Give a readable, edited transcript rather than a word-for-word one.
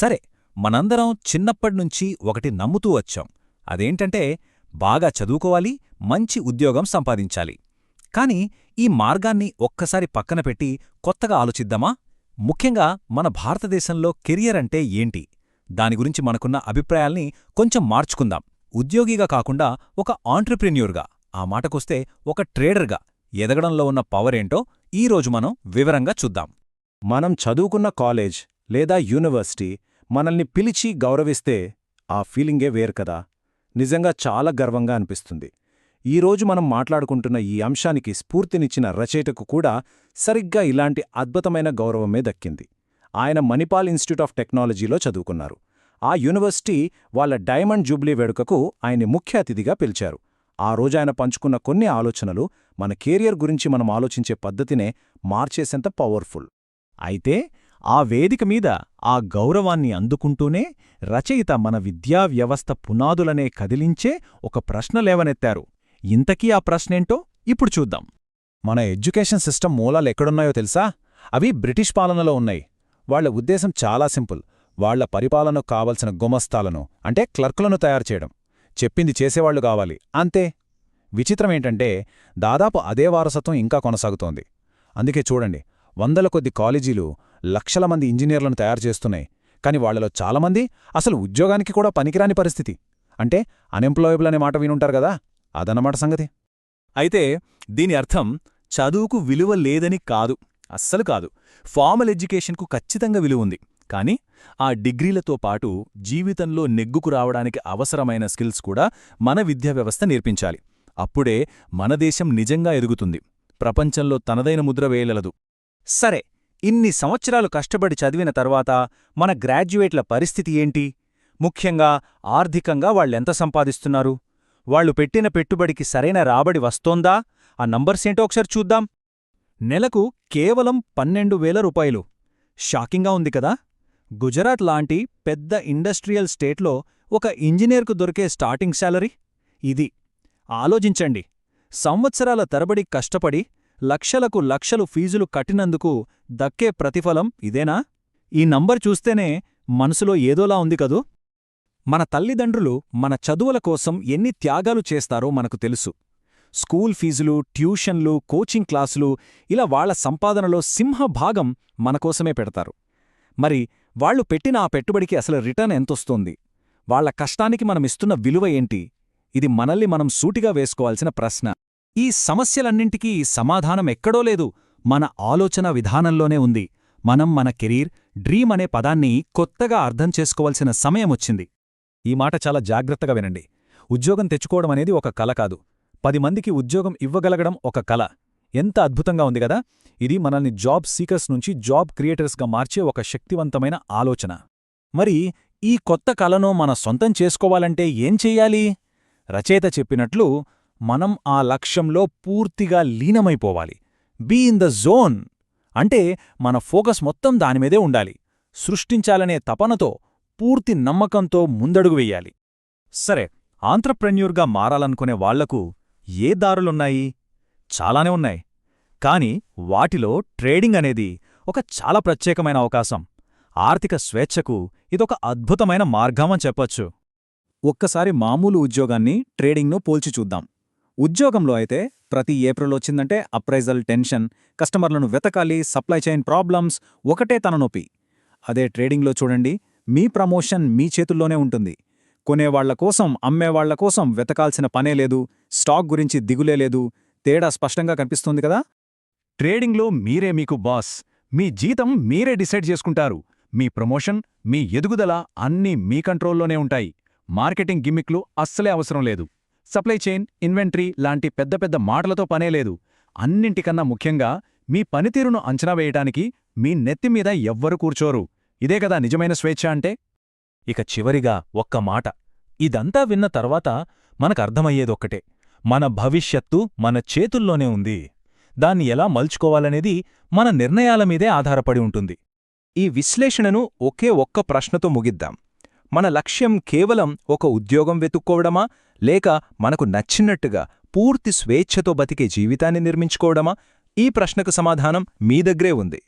సరే, మనందరం చిన్నప్పటినుంచి ఒకటి నమ్ముతూ వచ్చాం. అదేంటంటే బాగా చదువుకోవాలి, మంచి ఉద్యోగం సంపాదించాలి. కాని ఈ మార్గాన్ని ఒక్కసారి పక్కన పెట్టి కొత్తగా ఆలోచిద్దామా? ముఖ్యంగా మన భారతదేశంలో కెరియర్ అంటే ఏంటి? దాని గురించి మనకున్న అభిప్రాయాల్ని కొంచెం మార్చుకుందాం. ఉద్యోగిగా కాకుండా ఒక ఆంట్రప్రెన్యూర్గా, ఆ మాటకొస్తే ఒక ట్రేడర్గా ఎదగడంలో ఉన్న పవరేంటో ఈరోజు మనం వివరంగా చూద్దాం. మనం చదువుకున్న కాలేజ్ లేదా యూనివర్సిటీ మనల్ని పిలిచి గౌరవిస్తే ఆ ఫీలింగే వేరు కదా. నిజంగా చాలా గర్వంగా అనిపిస్తుంది. ఈరోజు మనం మాట్లాడుకుంటున్న ఈ అంశానికి స్ఫూర్తినిచ్చిన రచయితకు కూడా సరిగ్గా ఇలాంటి అద్భుతమైన గౌరవమే దక్కింది. ఆయన మణిపాల్ ఇన్స్టిట్యూట్ ఆఫ్ టెక్నాలజీలో చదువుకున్నారు. ఆ యూనివర్సిటీ వాళ్ళ డైమండ్ జూబ్లీ వేడుకకు ఆయన్ని ముఖ్య అతిథిగా పిలిచారు. ఆ రోజు ఆయన పంచుకున్న కొన్ని ఆలోచనలు మన కెరియర్ గురించి మనం ఆలోచించే పద్ధతినే మార్చేసేంత పవర్ఫుల్. అయితే ఆ వేదిక మీద ఆ గౌరవాన్ని అందుకుంటూనే రచయిత మన విద్యా వ్యవస్థ పునాదులనే కదిలించే ఒక ప్రశ్న లేవనెత్తారు. ఇంతకీ ఆ ప్రశ్నేంటో ఇప్పుడు చూద్దాం. మన ఎడ్యుకేషన్ సిస్టమ్ మూలాలెక్కడున్నాయో తెలుసా? అవి బ్రిటిష్ పాలనలో ఉన్నాయి. వాళ్ల ఉద్దేశం చాలా సింపుల్. వాళ్ల పరిపాలనకు కావలసిన గుమస్తాలను, అంటే క్లర్కులను తయారుచేయడం. చెప్పింది చేసేవాళ్లు కావాలి, అంతే. విచిత్రమేంటంటే దాదాపు అదే వారసత్వం ఇంకా కొనసాగుతోంది. అందుకే చూడండి, వందల కొద్ది కాలేజీలు లక్షల మంది ఇంజనీర్లను తయారుచేస్తున్నాయి. కాని వాళ్లలో చాలామంది అసలు ఉద్యోగానికి కూడా పనికిరాని పరిస్థితి. అంటే అన్ఎంప్లాయబుల్ అనే మాట వినుంటారు కదా, అదన్నమాట సంగతి. అయితే దీని అర్థం చదువుకు విలువ లేదని కాదు, అస్సలు కాదు. ఫార్మల్ ఎడ్యుకేషన్కు ఖచ్చితంగా విలువుంది. కాని ఆ డిగ్రీలతో పాటు జీవితంలో నెగ్గుకు రావడానికి అవసరమైన స్కిల్స్ కూడా మన విద్యా వ్యవస్థ నేర్పించాలి. అప్పుడే మన దేశం నిజంగా ఎదుగుతుంది, ప్రపంచంలో తనదైన ముద్ర వేయగలదు. సరే, ఇన్ని సంవత్సరాలు కష్టపడి చదివిన తర్వాత మన గ్రాడ్యుయేట్ల పరిస్థితి ఏంటి? ముఖ్యంగా ఆర్థికంగా వాళ్ళెంత సంపాదిస్తున్నారు? వాళ్లు పెట్టిన పెట్టుబడికి సరైన రాబడి వస్తోందా? ఆ నంబర్సేంటో ఒకసారి చూద్దాం. నెలకు కేవలం 12,000 రూపాయలు. షాకింగ్గా ఉంది కదా. గుజరాత్ లాంటి పెద్ద ఇండస్ట్రియల్ స్టేట్లో ఒక ఇంజనీర్కు దొరికే స్టార్టింగ్ శాలరీ ఇది. ఆలోచించండి, సంవత్సరాల తరబడి కష్టపడి లక్షలకు లక్షలు ఫీజులు కట్టినందుకు దక్కే ప్రతిఫలం ఇదేనా? ఈ నంబర్ చూస్తేనే మనసులో ఏదోలా ఉంది కదూ. మన తల్లిదండ్రులు మన చదువుల కోసం ఎన్ని త్యాగాలు చేస్తారో మనకు తెలుసు. స్కూల్ ఫీజులు, ట్యూషన్లు, కోచింగ్ క్లాసులు, ఇలా వాళ్ల సంపాదనలో సింహభాగం మనకోసమే పెడతారు. మరి వాళ్లు పెట్టిన ఆ పెట్టుబడికి అసలు రిటర్న్ ఎంతొస్తోంది? వాళ్ల కష్టానికి మనమిస్తున్న విలువ ఏంటి? ఇది మనల్ని మనం సూటిగా వేసుకోవాల్సిన ప్రశ్న. ఈ సమస్యలన్నింటికీ సమాధానం ఎక్కడో లేదు, మన ఆలోచన విధానంలోనే ఉంది. మనం మన కెరీర్, డ్రీమ్ అనే పదాన్ని కొత్తగా అర్థం చేసుకోవాల్సిన సమయమొచ్చింది. ఈ మాట చాలా జాగ్రత్తగా వినండి. ఉద్యోగం తెచ్చుకోవడమనేది ఒక కల కాదు, 10 మందికి ఉద్యోగం ఇవ్వగలగడం ఒక కల. ఎంత అద్భుతంగా ఉంది గదా. ఇది మనల్ని జాబ్ సీకర్స్ నుంచి జాబ్ క్రియేటర్స్గా మార్చే ఒక శక్తివంతమైన ఆలోచన. మరి ఈ కొత్త కలను మన సొంతం చేసుకోవాలంటే ఏం చెయ్యాలి? రచయిత చెప్పినట్లు మనం ఆ లక్ష్యంలో పూర్తిగా లీనమైపోవాలి. Be in the zone. అంటే మన ఫోకస్ మొత్తం దానిమీదే ఉండాలి. సృష్టించాలనే తపనతో, పూర్తి నమ్మకంతో ముందడుగు వెయ్యాలి. సరే, ఆంత్రప్రెన్యూర్గా మారాలనుకునే వాళ్లకు ఏ దారులున్నాయి? చాలానే ఉన్నాయి. కాని వాటిలో ట్రేడింగ్ అనేది ఒక చాలా ప్రత్యేకమైన అవకాశం. ఆర్థిక స్వేచ్ఛకు ఇదొక అద్భుతమైన మార్గమని చెప్పొచ్చు. ఒక్కసారి మామూలు ఉద్యోగాన్ని, ట్రేడింగ్ను పోల్చి చూద్దాం. ఉద్యోగంలో అయితే ప్రతి ఏప్రిల్ వచ్చిందంటే అప్రైజల్ టెన్షన్, కస్టమర్లను వెతకాలి, సప్లై చైన్ ప్రాబ్లమ్స్, ఒకటే తననొప్పి. అదే ట్రేడింగ్లో చూడండి, మీ ప్రమోషన్ మీ చేతుల్లోనే ఉంటుంది. కొనేవాళ్ల కోసం, అమ్మేవాళ్ల కోసం వెతకాల్సిన పనే లేదు, స్టాక్ గురించి దిగులే లేదు. తేడా స్పష్టంగా కనిపిస్తుంది కదా. ట్రేడింగ్లో మీరే మీకు బాస్, మీ జీతం మీరే డిసైడ్ చేసుకుంటారు. మీ ప్రమోషన్, మీ ఎదుగుదల అన్నీ మీ కంట్రోల్లోనే ఉంటాయి. మార్కెటింగ్ గిమ్మిక్లు అస్సలే అవసరం లేదు. సప్లై చైన్, ఇన్వెంటరీ లాంటి పెద్ద పెద్ద మాటలతో పనేలేదు. అన్నింటికన్నా ముఖ్యంగా మీ పనితీరును అంచనా వేయటానికి మీ నెత్తిమీద ఎవ్వరు కూర్చోరు. ఇదే కదా నిజమైన స్వేచ్ఛ అంటే. ఇక చివరిగా ఒక్క మాట. ఇదంతా విన్న తర్వాత మనకర్థమయ్యేదొక్కటే, మన భవిష్యత్తు మన చేతుల్లోనే ఉంది. దాన్ని ఎలా మలుచుకోవాలనేది మన నిర్ణయాల మీదే ఆధారపడి ఉంటుంది. ఈ విశ్లేషణను ఒక్క ప్రశ్నతో ముగిద్దాం. మన లక్ష్యం కేవలం ఒక ఉద్యోగం వెతుక్కోవడమా, లేక మనకు నచ్చినట్టుగా పూర్తి స్వేచ్ఛతో బతికే జీవితాన్ని నిర్మించుకోవడమా? ఈ ప్రశ్నకు సమాధానం మీ దగ్గరే ఉంది.